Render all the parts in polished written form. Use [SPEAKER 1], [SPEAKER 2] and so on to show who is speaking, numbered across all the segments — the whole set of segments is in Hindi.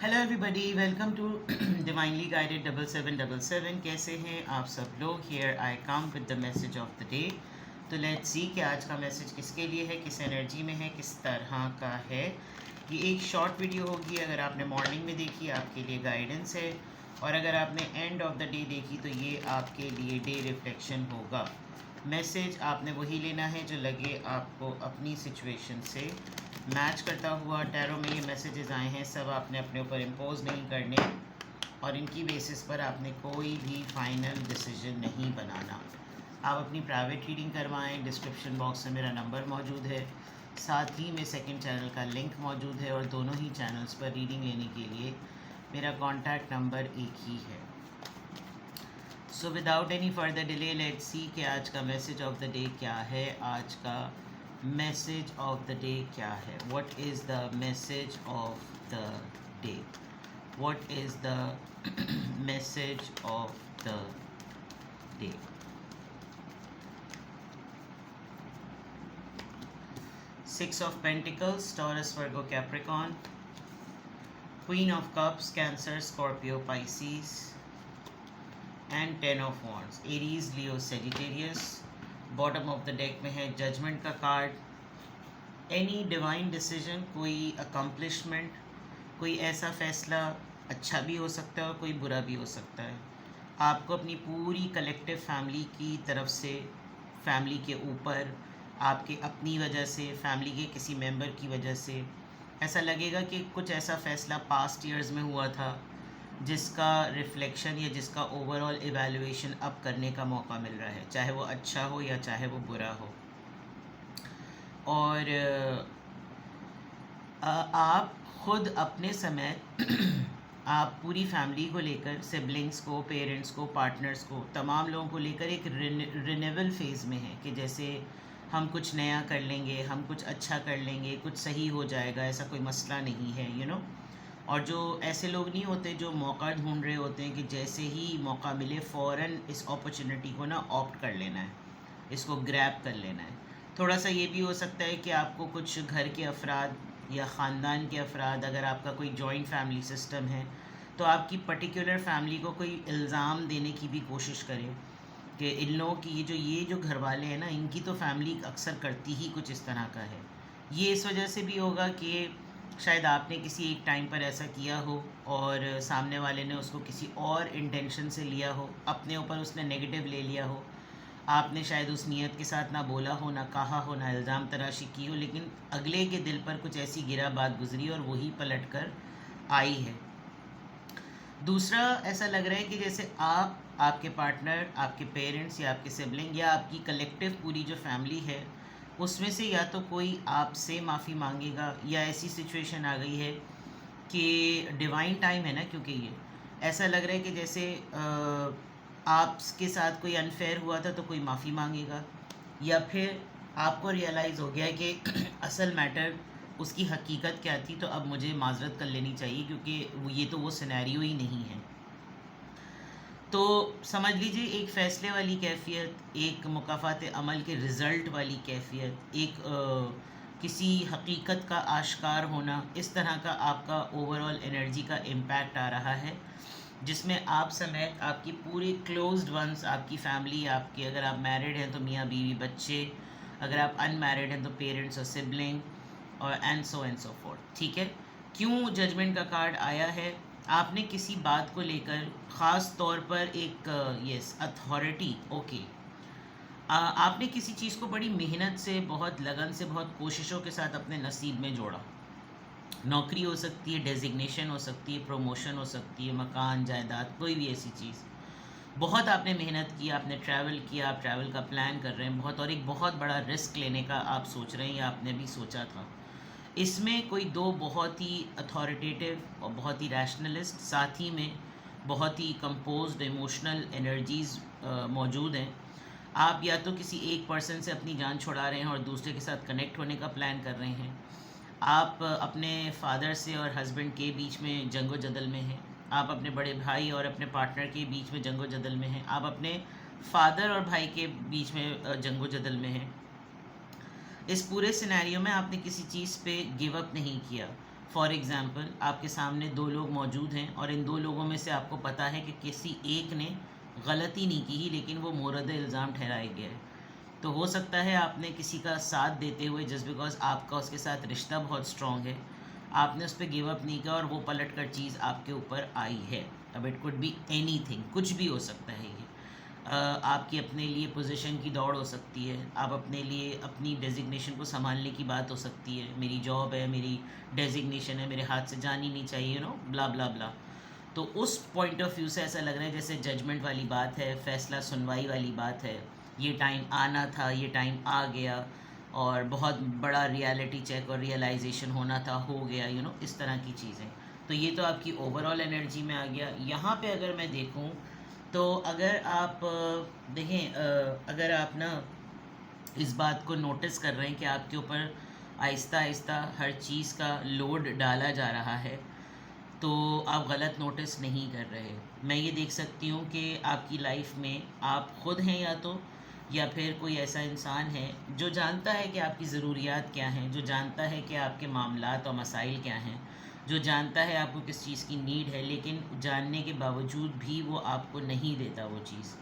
[SPEAKER 1] Hello everybody, welcome to divinely guided 7777। कैसे हैं आप सब लोग? Here I come with the message of the day. तो लेट्स सी कि आज का मैसेज किसके लिए है, किस एनर्जी में है, किस तरह का है। ये एक शॉर्ट वीडियो होगी। अगर आपने मॉर्निंग में देखी आपके लिए गाइडेंस है, और अगर आपने एंड ऑफ द डे देखी तो ये आपके लिए डे रिफ्लेक्शन होगा। मैसेज आपने वही लेना है जो लगे आपको अपनी सिचुएशन से मैच करता हुआ। टैरो में ये मैसेजेस आए हैं, सब आपने अपने ऊपर इम्पोज नहीं करने, और इनकी बेसिस पर आपने कोई भी फाइनल डिसीजन नहीं बनाना। आप अपनी प्राइवेट रीडिंग करवाएं। डिस्क्रिप्शन बॉक्स में मेरा नंबर मौजूद है, साथ ही में सेकंड चैनल का लिंक मौजूद है, और दोनों ही चैनल्स पर रीडिंग लेने के लिए मेरा कॉन्टैक्ट नंबर एक ही है। So without any further delay let's see कि आज का मैसेज ऑफ द डे क्या है। आज का मैसेज ऑफ द डे क्या है? What is the message of the day? What is the message of the day? Six of pentacles, taurus, Virgo, Capricorn, queen of cups, cancer, Scorpio, Pisces, and ten of wands, Aries, Leo, Sagittarius. Bottom of the deck में है जजमेंट का कार्ड। एनी डिवाइन डिसीजन, कोई अकम्पलिशमेंट, कोई ऐसा फैसला अच्छा भी हो सकता है और कोई बुरा भी हो सकता है। आपको अपनी पूरी कलेक्टिव फैमिली की तरफ से, फैमिली के ऊपर, आपके अपनी वजह से, फैमिली के किसी मेंबर की वजह से ऐसा लगेगा कि कुछ ऐसा फ़ैसला पास्ट ईयर्स में हुआ था जिसका रिफ्लेक्शन या जिसका ओवरऑल इवैल्यूएशन अब करने का मौका मिल रहा है, चाहे वो अच्छा हो या चाहे वो बुरा हो। और आप खुद अपने समय आप पूरी फैमिली को लेकर, सिबलिंग्स को, पेरेंट्स को, पार्टनर्स को, तमाम लोगों को लेकर एक रिन्यूअल फेज़ में हैं कि जैसे हम कुछ नया कर लेंगे, हम कुछ अच्छा कर लेंगे, कुछ सही हो जाएगा, ऐसा कोई मसला नहीं है, यू नो। और जो ऐसे लोग नहीं होते जो मौका ढूंढ रहे होते हैं कि जैसे ही मौका मिले फ़ौरन इस अपॉर्चुनिटी को ना ऑप्ट कर लेना है, इसको ग्रैब कर लेना है। थोड़ा सा ये भी हो सकता है कि आपको कुछ घर के अफराद या ख़ानदान के अफराद, अगर आपका कोई जॉइंट फैमिली सिस्टम है तो आपकी पर्टिकुलर फैमिली को कोई इल्ज़ाम देने की भी कोशिश करें कि इन लोगों की ये जो घर वाले हैं ना, इनकी तो फैमिली अक्सर करती ही कुछ इस तरह का है। ये इस वजह से भी होगा कि शायद आपने किसी एक टाइम पर ऐसा किया हो और सामने वाले ने उसको किसी और इंटेंशन से लिया हो, अपने ऊपर उसने नेगेटिव ले लिया हो। आपने शायद उस नीयत के साथ ना बोला हो, ना कहा हो, ना इल्ज़ाम तराशी की हो, लेकिन अगले के दिल पर कुछ ऐसी गिरा बात गुजरी और वही पलट कर आई है। दूसरा, ऐसा लग रहा है कि जैसे आप, आपके पार्टनर, आपके पेरेंट्स या आपके सिबलिंग या आपकी कलेक्टिव पूरी जो फैमिली है उसमें से या तो कोई आपसे माफ़ी मांगेगा, या ऐसी सिचुएशन आ गई है कि डिवाइन टाइम है ना, क्योंकि ये ऐसा लग रहा है कि जैसे आपके साथ कोई अनफेयर हुआ था तो कोई माफ़ी मांगेगा, या फिर आपको रियलाइज़ हो गया है कि असल मैटर, उसकी हकीकत क्या थी, तो अब मुझे माजरत कर लेनी चाहिए क्योंकि ये तो वो सिनेरियो ही नहीं है। तो समझ लीजिए एक फ़ैसले वाली कैफ़ियत, एक मुकाफ़ात अमल के रिज़ल्ट वाली कैफ़ियत, एक किसी हकीकत का आश्कार होना, इस तरह का आपका ओवरऑल एनर्जी का इम्पैक्ट आ रहा है, जिसमें आप समेत आपकी पूरी क्लोज्ड वंस, आपकी फ़ैमिली, आपकी, अगर आप मैरिड हैं तो मियाँ बीवी बच्चे, अगर आप अनमैरिड हैं तो पेरेंट्स और सिबलिंग, और एंड सो फोर्थ। ठीक है, क्यों जजमेंट का कार्ड आया है? आपने किसी बात को लेकर ख़ास तौर पर एक यस अथॉरिटी, ओके, आपने किसी चीज़ को बड़ी मेहनत से, बहुत लगन से, बहुत कोशिशों के साथ अपने नसीब में जोड़ा। नौकरी हो सकती है, डेजिग्नेशन हो सकती है, प्रमोशन हो सकती है, मकान, जायदाद, कोई भी ऐसी चीज़। बहुत आपने मेहनत की, आपने ट्रैवल किया, आप ट्रैवल का प्लान कर रहे हैं बहुत, और एक बहुत बड़ा रिस्क लेने का आप सोच रहे हैं या आपने भी सोचा था। इसमें कोई दो बहुत ही अथॉरिटेटिव और बहुत ही रैशनलिस्ट, साथ ही में बहुत ही कंपोज्ड इमोशनल एनर्जीज़ मौजूद हैं। आप या तो किसी एक पर्सन से अपनी जान छुड़ा रहे हैं और दूसरे के साथ कनेक्ट होने का प्लान कर रहे हैं। आप अपने फादर से और हस्बैंड के बीच में जंगो जदल में हैं। आप अपने बड़े भाई और अपने पार्टनर के बीच में जंगो जदल में हैं। आप अपने फादर और भाई के बीच में जंगो जदल में हैं। इस पूरे सिनेरियो में आपने किसी चीज़ पे गिव अप नहीं किया। फॉर एग्ज़ाम्पल आपके सामने दो लोग मौजूद हैं और इन दो लोगों में से आपको पता है कि किसी एक ने गलती नहीं की ही, लेकिन वो मोरद इल्ज़ाम ठहराया गया है। तो हो सकता है आपने किसी का साथ देते हुए, जस्ट बिकॉज आपका उसके साथ रिश्ता बहुत स्ट्रॉन्ग है, आपने उस पर गिव अप नहीं किया और वो पलट कर चीज़ आपके ऊपर आई है। अब इट कुड बी एनीथिंग, कुछ भी हो सकता है ये। आपकी अपने लिए पोजीशन की दौड़ हो सकती है, आप अपने लिए अपनी डेजिग्नेशन को संभालने की बात हो सकती है, मेरी जॉब है, मेरी डेजिग्नेशन है, मेरे हाथ से जानी नहीं चाहिए, यू नो, ब्ला ब्ला ब्ला। तो उस पॉइंट ऑफ व्यू से ऐसा लग रहा है जैसे जजमेंट वाली बात है, फैसला सुनवाई वाली बात है, ये टाइम आना था, ये टाइम आ गया, और बहुत बड़ा रियलिटी चेक और रियलाइजेशन होना था, हो गया, यू नो, इस तरह की चीज़ें। तो ये तो आपकी ओवरऑल एनर्जी में आ गया। यहाँ पे अगर मैं देखूँ तो अगर आप देखें, अगर आप ना इस बात को नोटिस कर रहे हैं कि आपके ऊपर आहिस्ता आहिस्ता हर चीज़ का लोड डाला जा रहा है, तो आप गलत नोटिस नहीं कर रहे। मैं ये देख सकती हूँ कि आपकी लाइफ में आप ख़ुद हैं या फिर कोई ऐसा इंसान है जो जानता है कि आपकी ज़रूरियात क्या हैं, जो जानता है कि आपके मामलात और मसाइल क्या हैं, जो जानता है आपको किस चीज़ की नीड है, लेकिन जानने के बावजूद भी वो आपको नहीं देता वो चीज़।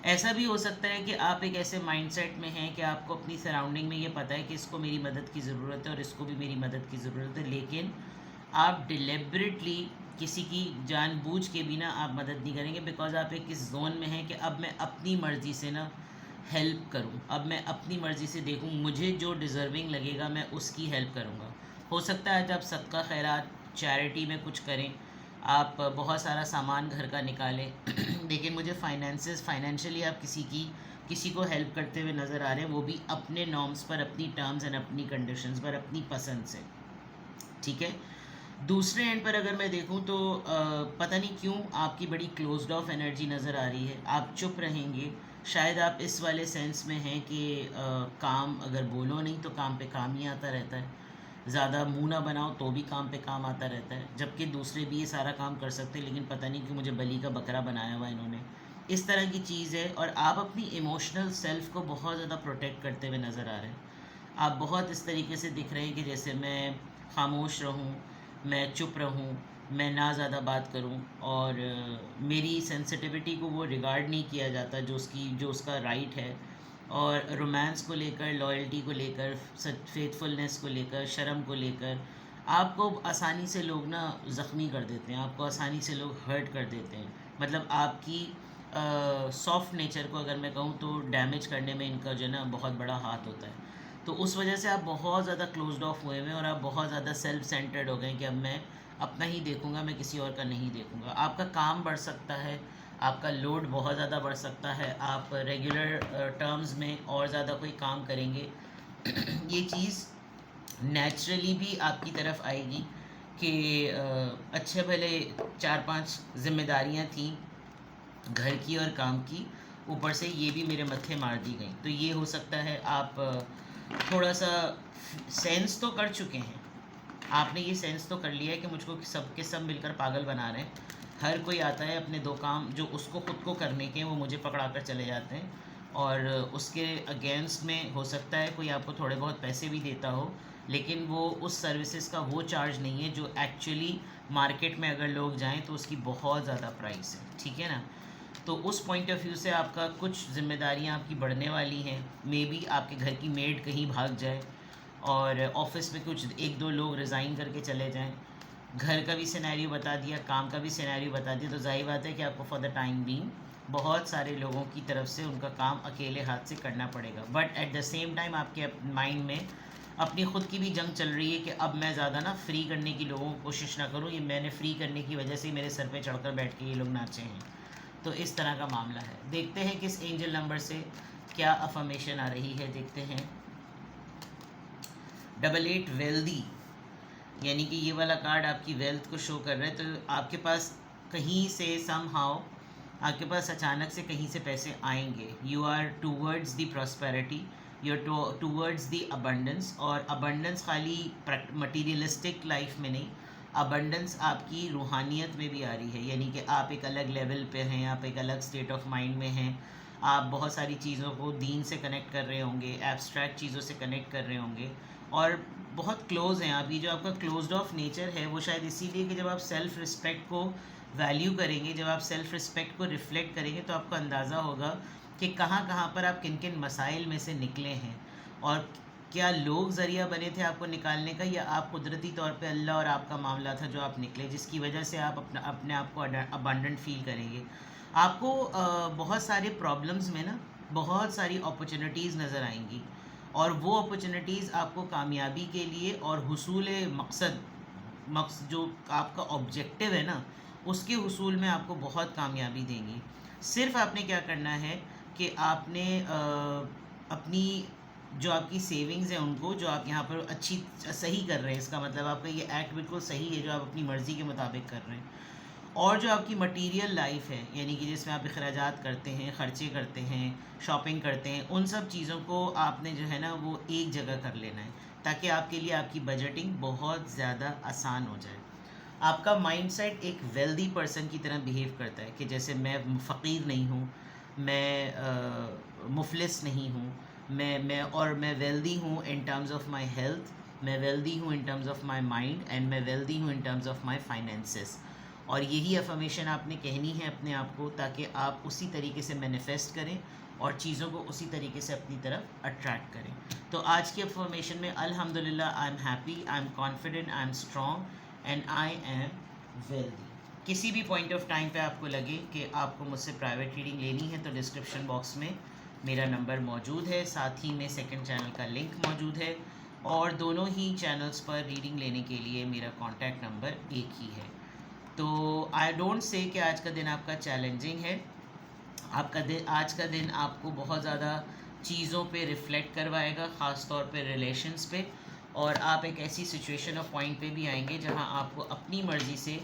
[SPEAKER 1] ऐसा भी हो सकता है कि आप एक ऐसे माइंडसेट में हैं कि आपको अपनी सराउंडिंग में ये पता है कि इसको मेरी मदद की ज़रूरत है और इसको भी मेरी मदद की ज़रूरत है, लेकिन आप डिलिबरेटली किसी की जानबूझ के बिना आप मदद नहीं करेंगे, बिकॉज आप एक इस जोन में हैं कि अब मैं अपनी मर्ज़ी से ना हेल्प करूं, अब मैं अपनी मर्ज़ी से देखूं, मुझे जो डिज़र्विंग लगेगा मैं उसकी हेल्प करूंगा। हो सकता है जब सदका खैरात चैरिटी में कुछ करें, आप बहुत सारा सामान घर का निकालें लेकिन मुझे फाइनेंशियली आप किसी को हेल्प करते हुए नज़र आ रहे हैं, वो भी अपने नॉर्म्स पर, अपनी टर्म्स एंड अपनी कंडीशंस पर, अपनी पसंद से, ठीक है। दूसरे एंड पर अगर मैं देखूं तो पता नहीं क्यों आपकी बड़ी क्लोज्ड ऑफ एनर्जी नज़र आ रही है। आप चुप रहेंगे, शायद आप इस वाले सेंस में हैं कि काम अगर बोलो नहीं तो काम पे काम ही आता रहता है, ज़्यादा मुंह ना बनाओ तो भी काम पे काम आता रहता है, जबकि दूसरे भी ये सारा काम कर सकते हैं, लेकिन पता नहीं क्यों मुझे बलि का बकरा बनाया हुआ इन्होंने, इस तरह की चीज़ है। और आप अपनी इमोशनल सेल्फ को बहुत ज़्यादा प्रोटेक्ट करते हुए नज़र आ रहे हैं। आप बहुत इस तरीके से दिख रहे हैं कि जैसे मैं खामोश रहूं, मैं चुप रहूं, मैं ना ज़्यादा बात करूं, और मेरी सेंसिटिविटी को वो रिगार्ड नहीं किया जाता जो उसका राइट है। और रोमांस को लेकर, लॉयल्टी को लेकर, फेथफुलनेस को लेकर, शर्म को लेकर आपको आसानी से लोग ना ज़ख्मी कर देते हैं, आपको आसानी से लोग हर्ट कर देते हैं। मतलब आपकी सॉफ्ट नेचर को अगर मैं कहूँ तो डैमेज करने में इनका जो है ना बहुत बड़ा हाथ होता है। तो उस वजह से आप बहुत ज़्यादा क्लोज्ड ऑफ हुए हैं और आप बहुत ज़्यादा सेल्फ सेंटर्ड हो गए कि अब मैं अपना ही देखूँगा, मैं किसी और का नहीं देखूँगा। आपका काम बढ़ सकता है, आपका लोड बहुत ज़्यादा बढ़ सकता है, आप रेगुलर टर्म्स में और ज़्यादा कोई काम करेंगे ये चीज़ नेचुरली भी आपकी तरफ आएगी कि अच्छे भले 4-5 जिम्मेदारियां थीं घर की और काम की, ऊपर से ये भी मेरे मत्थे मार दी गई। तो ये हो सकता है आप थोड़ा सा सेंस तो कर चुके हैं, आपने ये सेंस तो कर लिया है कि मुझको सब के सब मिलकर पागल बना रहे हैं। हर कोई आता है अपने दो काम जो उसको ख़ुद को करने के, वो मुझे पकड़ा कर चले जाते हैं, और उसके अगेंस्ट में हो सकता है कोई आपको थोड़े बहुत पैसे भी देता हो, लेकिन वो उस सर्विसेज का वो चार्ज नहीं है जो एक्चुअली मार्केट में अगर लोग जाएं तो उसकी बहुत ज़्यादा प्राइस है, ठीक है ना। तो उस पॉइंट ऑफ व्यू से आपका कुछ जिम्मेदारियां आपकी बढ़ने वाली हैं। मे बी आपके घर की मेड कहीं भाग जाए और ऑफिस में कुछ 1-2 लोग रिज़ाइन करके चले जाएं। घर का भी सिनेरियो बता दिया, काम का भी सिनेरियो बता दिया, तो जाहिर बात है कि आपको फॉर द टाइम बीइंग बहुत सारे लोगों की तरफ से उनका काम अकेले हाथ से करना पड़ेगा। But at the same time आपके माइंड में अपनी ख़ुद की भी जंग चल रही है कि अब मैं ज़्यादा ना फ्री करने की लोगों को कोशिश ना करूँ, ये मैंने फ्री करने की वजह से मेरे सर पे चढ़कर बैठ के ये लोग नाचे हैं। तो इस तरह का मामला है। देखते हैं किस एंजल नंबर से क्या अफर्मेशन आ रही है, देखते हैं। 88 वेल्दी, यानी कि ये वाला कार्ड आपकी वेल्थ को शो कर रहा है। तो आपके पास कहीं से समहाउ आपके पास अचानक से कहीं से पैसे आएंगे। You are towards the prosperity, you are towards the abundance. और अबंडेंस खाली मटीरियलिस्टिक लाइफ में नहीं, अबंडेंस आपकी रूहानियत में भी आ रही है, यानी कि आप एक अलग लेवल पे हैं, आप एक अलग स्टेट ऑफ माइंड में हैं, आप बहुत सारी चीज़ों को दीन से कनेक्ट कर रहे होंगे, एब्स्ट्रैक्ट चीज़ों से कनेक्ट कर रहे होंगे, और बहुत क्लोज हैं आप। ये जो आपका क्लोज्ड ऑफ नेचर है वो शायद इसीलिए कि जब आप सेल्फ़ रिस्पेक्ट को वैल्यू करेंगे, जब आप सेल्फ़ रिस्पेक्ट को रिफ़्लेक्ट करेंगे, तो आपको अंदाज़ा होगा कि कहाँ कहाँ पर आप किन किन मसाइल में से निकले हैं, और क्या लोग ज़रिया बने थे आपको निकालने का, या आप कुदरती तौर पे अल्लाह और आपका मामला था जो आप निकले, जिसकी वजह से आप अपने आप को अबंडेंट फील करेंगे। आपको बहुत सारे प्रॉब्लम्स में ना बहुत सारी अपॉर्चुनिटीज़ नज़र आएंगी, और वो अपॉर्चुनिटीज़ आपको कामयाबी के लिए और हुसूल मकसद जो आपका ऑब्जेक्टिव है ना, उसके हुसूल में आपको बहुत कामयाबी देंगी। सिर्फ़ आपने क्या करना है कि आपने अपनी जो आपकी सेविंग्स हैं उनको, जो आप यहाँ पर अच्छी सही कर रहे हैं, इसका मतलब आपका ये एक्ट बिल्कुल सही है जो आप अपनी मर्ज़ी के मुताबिक कर रहे हैं। और जो आपकी मटीरियल लाइफ है, यानी कि जिसमें आप अखराजात करते हैं, ख़र्चे करते हैं, शॉपिंग करते हैं, उन सब चीज़ों को आपने जो है ना वो एक जगह कर लेना है, ताकि आपके लिए आपकी बजटिंग बहुत ज़्यादा आसान हो जाए। आपका माइंडसेट एक वेल्दी पर्सन की तरह बिहेव करता है कि जैसे मैं फ़कीर नहीं हूँ, मैं मुफलिस नहीं हूँ, मैं वेल्दी हूँ in terms of my health, मैं वेल्दी हूँ in terms of my mind, and मैं वेल्दी हूँ in terms of my finances. और यही अफर्मेशन आपने कहनी है अपने आप को, ताकि आप उसी तरीके से मैनिफेस्ट करें और चीज़ों को उसी तरीके से अपनी तरफ अट्रैक्ट करें। तो आज की अफर्मेशन में अल्हम्दुलिल्लाह, I am happy, I am confident, I am strong and I am wealthy. किसी भी पॉइंट ऑफ टाइम पे आपको लगे कि आपको मुझसे प्राइवेट रीडिंग लेनी है, तो डिस्क्रिप्शन बॉक्स में मेरा नंबर मौजूद है, साथ ही में सेकंड चैनल का लिंक मौजूद है, और दोनों ही चैनल्स पर रीडिंग लेने के लिए मेरा कॉन्टैक्ट नंबर एक ही है। तो आई डोंट से कि आज का दिन आपका चैलेंजिंग है, आज का दिन आपको बहुत ज़्यादा चीज़ों पे रिफ़्लेक्ट करवाएगा, ख़ास तौर पे रिलेशंस पे, और आप एक ऐसी सिचुएशन और पॉइंट पे भी आएंगे जहां आपको अपनी मर्ज़ी से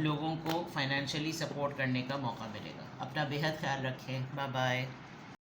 [SPEAKER 1] लोगों को फाइनेंशियली सपोर्ट करने का मौका मिलेगा। अपना बेहद ख्याल रखें। Bye bye.